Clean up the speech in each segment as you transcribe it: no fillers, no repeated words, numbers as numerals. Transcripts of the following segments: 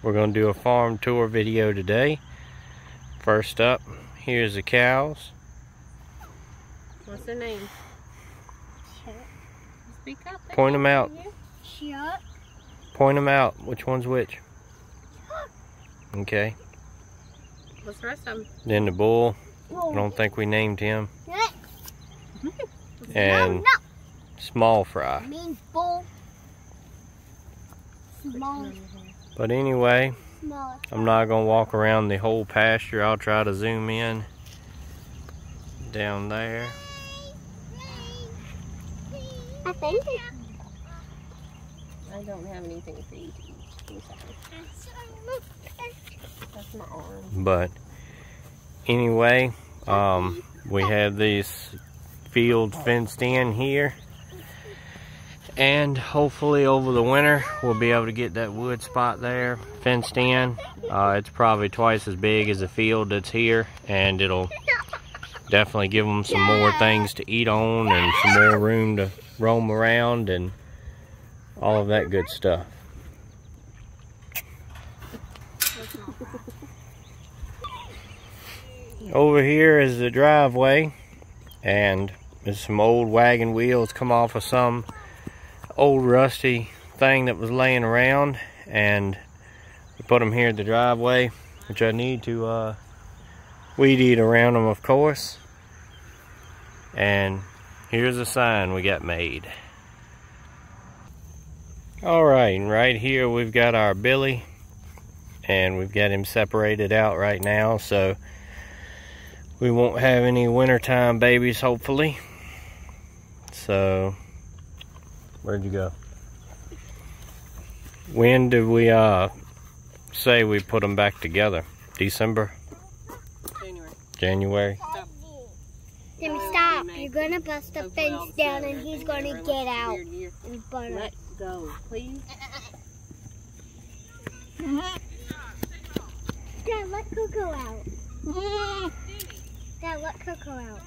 We're going to do a farm tour video today. First up, here's the cows. What's their name? Speak up. Point them out. Chuck. Point them out. Which one's which? Okay. What's the rest of them? Then the bull. I don't think we named him. And small fry. Means bull. Small. But anyway, Small. I'm not going to walk around the whole pasture. I'll try to zoom in down there. I think I don't have anything for you to eat. That's my arm. But anyway, we have these fields fenced in here, and hopefully over the winter we'll be able to get that wood spot there fenced in. It's probably twice as big as the field that's here, and it'll definitely give them some more things to eat on and some more room to roam around and all of that good stuff. Over here is the driveway, and there's some old wagon wheels come off of some old rusty thing that was laying around, and we put them here at the driveway, which I need to weed eat around them, of course. And here's a sign we got made. Alright, and right here we've got our Billy, and we've got him separated out right now, so we won't have any wintertime babies, hopefully. So, where'd you go? When did we say we put them back together? December? January? Stop. Timmy, stop. You're going to bust the fence down and he's going to get out and burn Let go, please. Dad, let Coco out. Dad, let Coco out.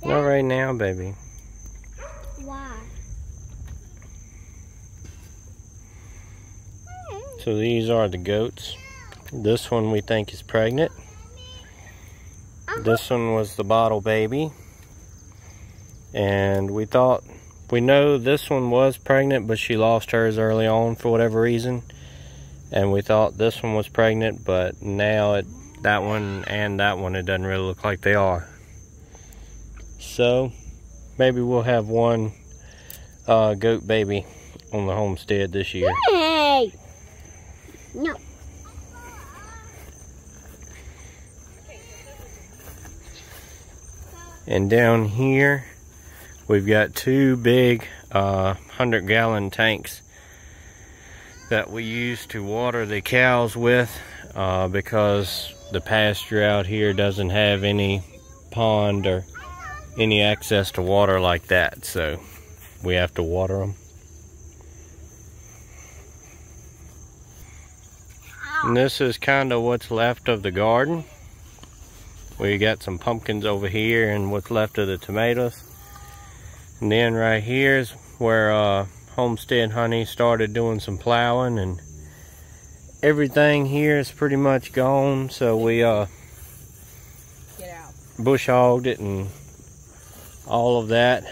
Not right now, baby. Why? So these are the goats. This one we think is pregnant. This one was the bottle baby. And we know this one was pregnant, but she lost hers early on for whatever reason. And we thought this one was pregnant, but now that one and that one, it doesn't really look like they are. So maybe we'll have one goat baby on the homestead this year. Hey! No. And down here we've got two big 100-gallon tanks that we use to water the cows with, because the pasture out here doesn't have any pond or any access to water like that, so we have to water them. And this is kind of what's left of the garden. We got some pumpkins over here and what's left of the tomatoes. And then right here is where Homestead Honey started doing some plowing, and everything here is pretty much gone, so we bush hogged it and all of that.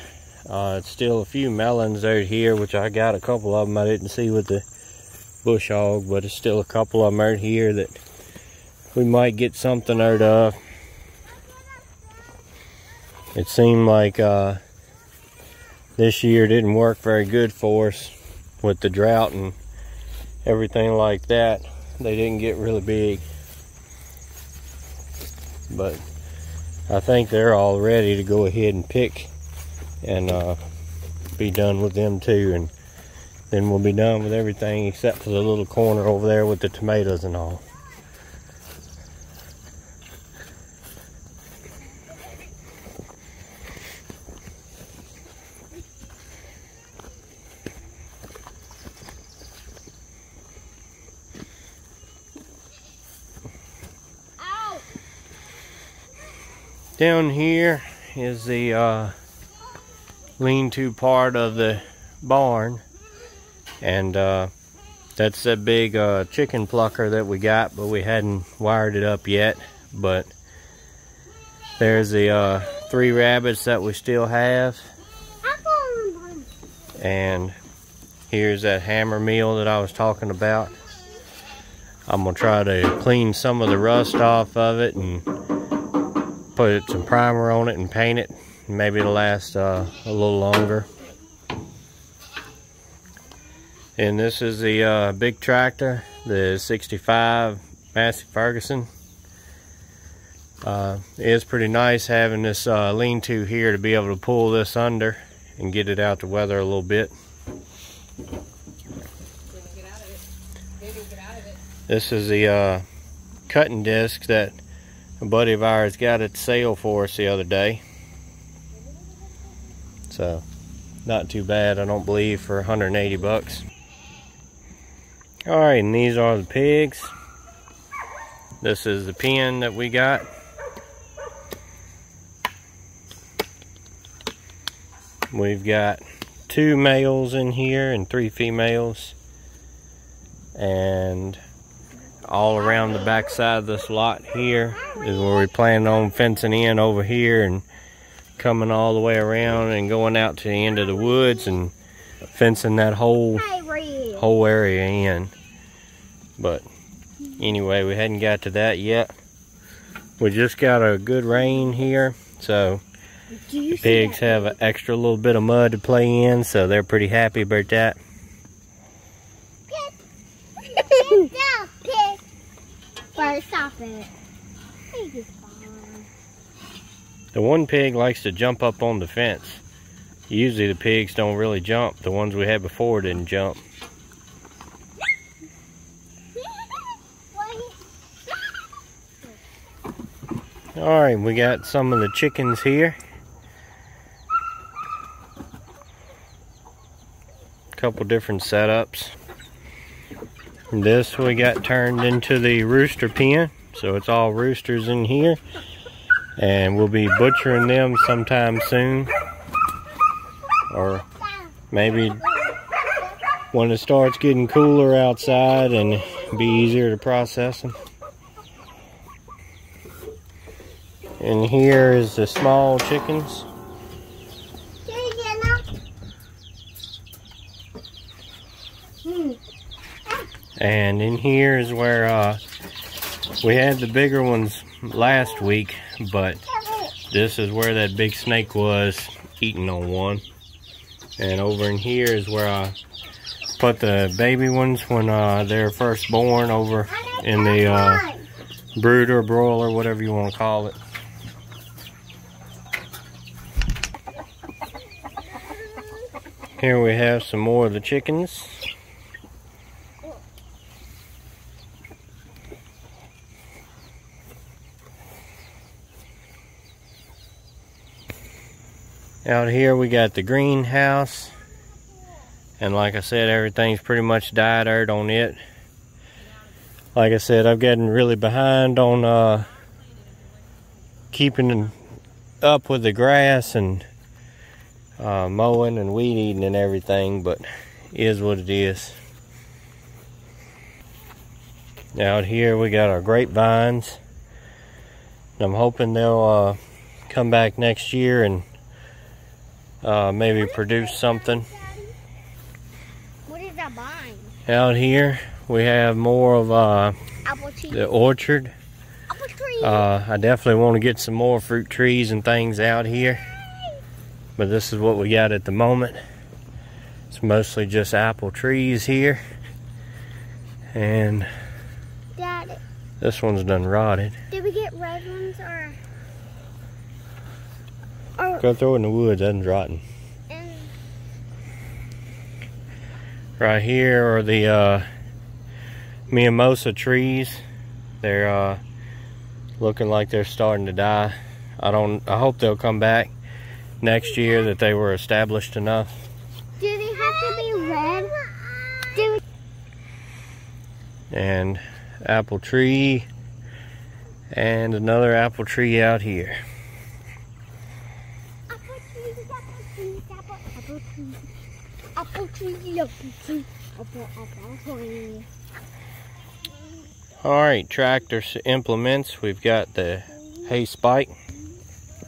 It's still a few melons out here, which I got a couple of them I didn't see with the bush hog, but it's still a couple of them out here that we might get something out of. It seemed like this year didn't work very good for us with the drought and everything like that. They didn't get really big, but I think they're all ready to go ahead and pick and be done with them too, and then we'll be done with everything except for the little corner over there with the tomatoes and all. Down here is the lean-to part of the barn, and That's that big chicken plucker that we got, but we hadn't wired it up yet. But there's the 3 rabbits that we still have. And here's that hammer meal that I was talking about. I'm gonna try to clean some of the rust off of it and put some primer on it and paint it. Maybe it'll last a little longer. And this is the big tractor, the 65 Massey Ferguson. It is pretty nice having this lean-to here to be able to pull this under and get it out to weather a little bit. This is the cutting disc that a buddy of ours got at sale for us the other day. So, not too bad, I don't believe, for 180 bucks. Alright, and these are the pigs. This is the pen that we got. We've got 2 males in here and 3 females. And all around the back side of this lot here is where we plan on fencing in over here and coming all the way around and going out to the end of the woods and fencing that whole area in. But anyway, we hadn't got to that yet. We just got a good rain here, so the pigs have an extra little bit of mud to play in, so they're pretty happy about that. Stop it. The one pig likes to jump up on the fence. Usually the pigs don't really jump. The ones we had before didn't jump. Alright, we got some of the chickens here. A couple different setups. This we got turned into the rooster pen, so it's all roosters in here. And we'll be butchering them sometime soon. Or maybe when it starts getting cooler outside and be easier to process them. And here is the small chickens. And in here is where we had the bigger ones last week, but this is where that big snake was eating on one. And over in here is where I put the baby ones when they're first born, over in the brooder, broiler, whatever you want to call it. Here we have some more of the chickens. Out here we got the greenhouse, and like I said, everything's pretty much dyed earth on it. Like I said, I've gotten really behind on keeping up with the grass and mowing and weed eating and everything, but it is what it is. Out here we got our grapevines. I'm hoping they'll come back next year and maybe produce something. What is that vine? Out here we have more of Apple tree. the orchard. Apple tree. I definitely want to get some more fruit trees and things out here, but this is what we got at the moment. It's mostly just apple trees here, and Dad, this one's done rotted. did we get red ones or Go throw it in the woods, that's rotten. Right here are the mimosa trees. They're looking like they're starting to die. I hope they'll come back next year, that they were established enough. Do they have to be red? And apple tree, and another apple tree out here. Apple tree, apple tree, apple tree, apple tree, apple tree. Alright, tractor implements. We've got the hay spike.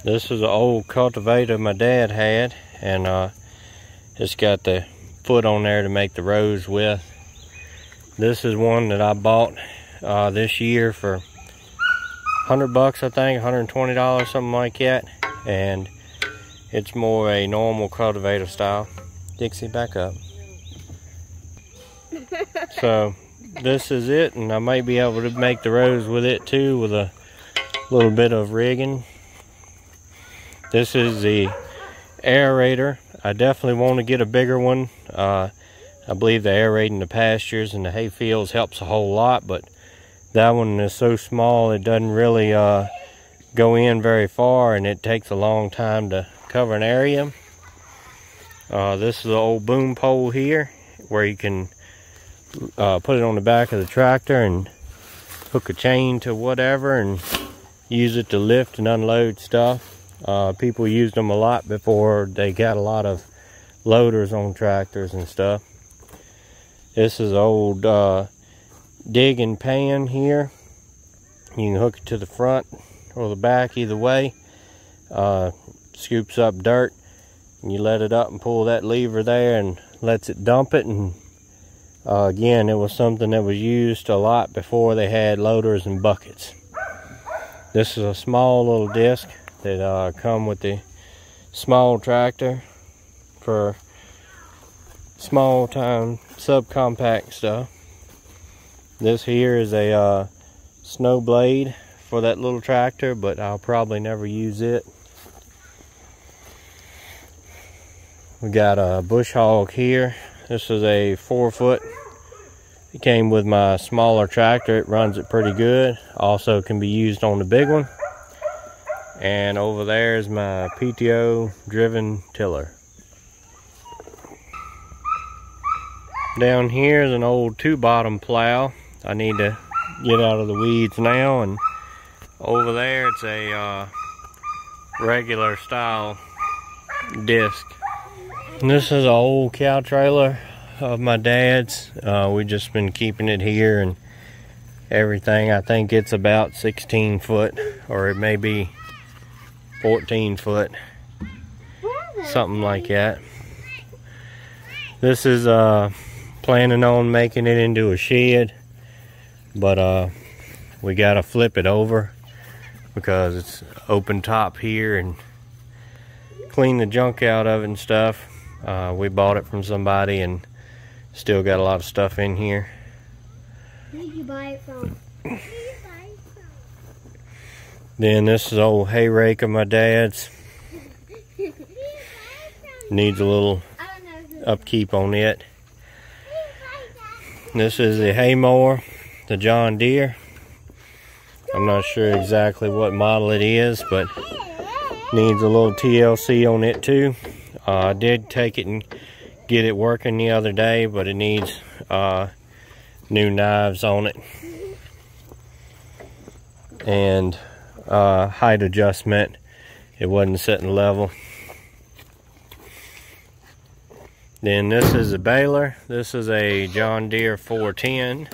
This is an old cultivator my dad had, and it's got the foot on there to make the rows with. This is one that I bought this year for $100, I think, $120, something like that. And it's more a normal cultivator style. Dixie, back up. So this is it, and I might be able to make the rows with it too, with a little bit of rigging. This is the aerator. I definitely want to get a bigger one. I believe the aerating the pastures and the hay fields helps a whole lot, but that one is so small it doesn't really go in very far, and it takes a long time to cover an area. This is the old boom pole here, where you can put it on the back of the tractor and hook a chain to whatever and use it to lift and unload stuff. People used them a lot before they got a lot of loaders on tractors and stuff. This is an old digging pan here. You can hook it to the front or the back, either way. Scoops up dirt, and you let it up and pull that lever there and lets it dump it. And again, it was something that was used a lot before they had loaders and buckets. This is a small little disc that come with the small tractor for small time subcompact stuff. This here is a snow blade for that little tractor, but I'll probably never use it. We got a bush hog here. This is a 4-foot. It came with my smaller tractor. It runs it pretty good. Also can be used on the big one. And over there is my PTO driven tiller. Down here is an old 2-bottom plow. I need to get out of the weeds now. And over there it's a regular style disc. And this is an old cow trailer of my dad's. We've just been keeping it here and everything. I think it's about 16 foot, or it may be 14 foot, something like that. This is planning on making it into a shed, but we gotta flip it over because it's open top here, and clean the junk out of it and stuff. We bought it from somebody and still got a lot of stuff in here. Who did you buy it from? Then this is old hay rake of my dad's. Needs a little upkeep on it. This is the hay mower, the John Deere. I'm not sure exactly what model it is, but needs a little TLC on it too. I did take it and get it working the other day, but it needs new knives on it. And height adjustment. It wasn't sitting level. Then this is a baler. This is a John Deere 410,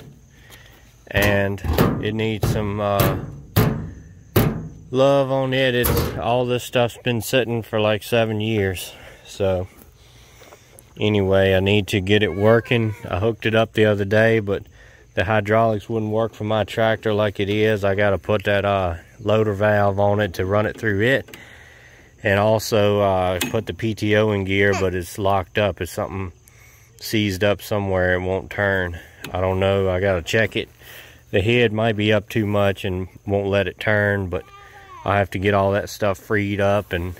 and it needs some love on it. All this stuff's been sitting for like 7 years. So anyway, I need to get it working. I hooked it up the other day, but the hydraulics wouldn't work for my tractor like it is. I got to put that loader valve on it to run it through it. And also put the PTO in gear, but it's locked up. It's something seized up somewhere. It won't turn. I don't know. I got to check it. The head might be up too much and won't let it turn, but I have to get all that stuff freed up. And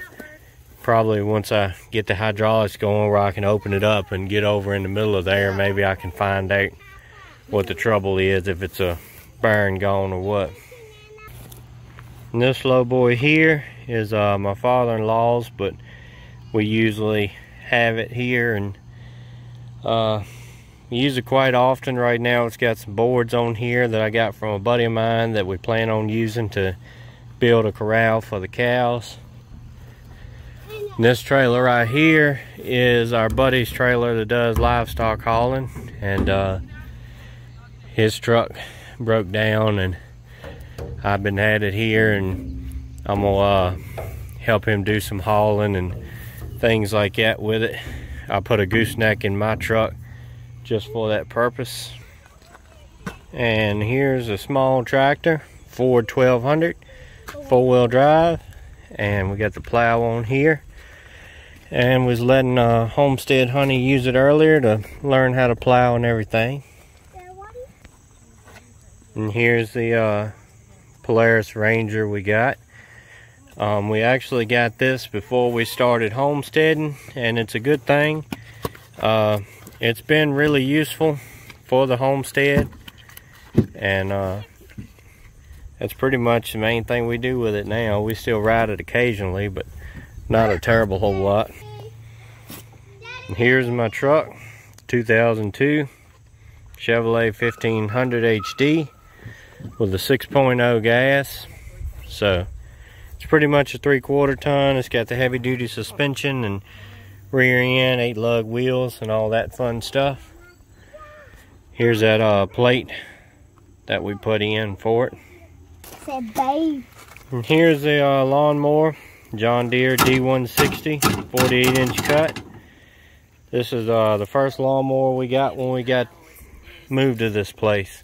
probably once I get the hydraulics going where I can open it up and get over in the middle of there, maybe I can find out what the trouble is, if it's a bearing gone or what. And this low boy here is my father-in-law's, but we usually have it here and use it quite often. Right now it's got some boards on here that I got from a buddy of mine that we plan on using to build a corral for the cows. And this trailer right here is our buddy's trailer that does livestock hauling, and his truck broke down, and I've been had it here, and I'm gonna help him do some hauling and things like that with it. I put a gooseneck in my truck just for that purpose. And here's a small tractor, Ford 1200, 4-wheel drive, and we got the plow on here. And was letting Homestead Honey use it earlier to learn how to plow and everything. And here's the Polaris Ranger we got. We actually got this before we started homesteading, and it's a good thing. It's been really useful for the homestead, and that's pretty much the main thing we do with it now. We still ride it occasionally, but not a terrible whole lot. And here's my truck, 2002 Chevrolet 1500 HD with a 6.0 gas. So it's pretty much a 3/4 ton. It's got the heavy duty suspension and rear end, 8 lug wheels and all that fun stuff. Here's that plate that we put in for it. Said babe. And here's the lawnmower, John Deere D160 48-inch cut. This is the first lawnmower we got when we got moved to this place.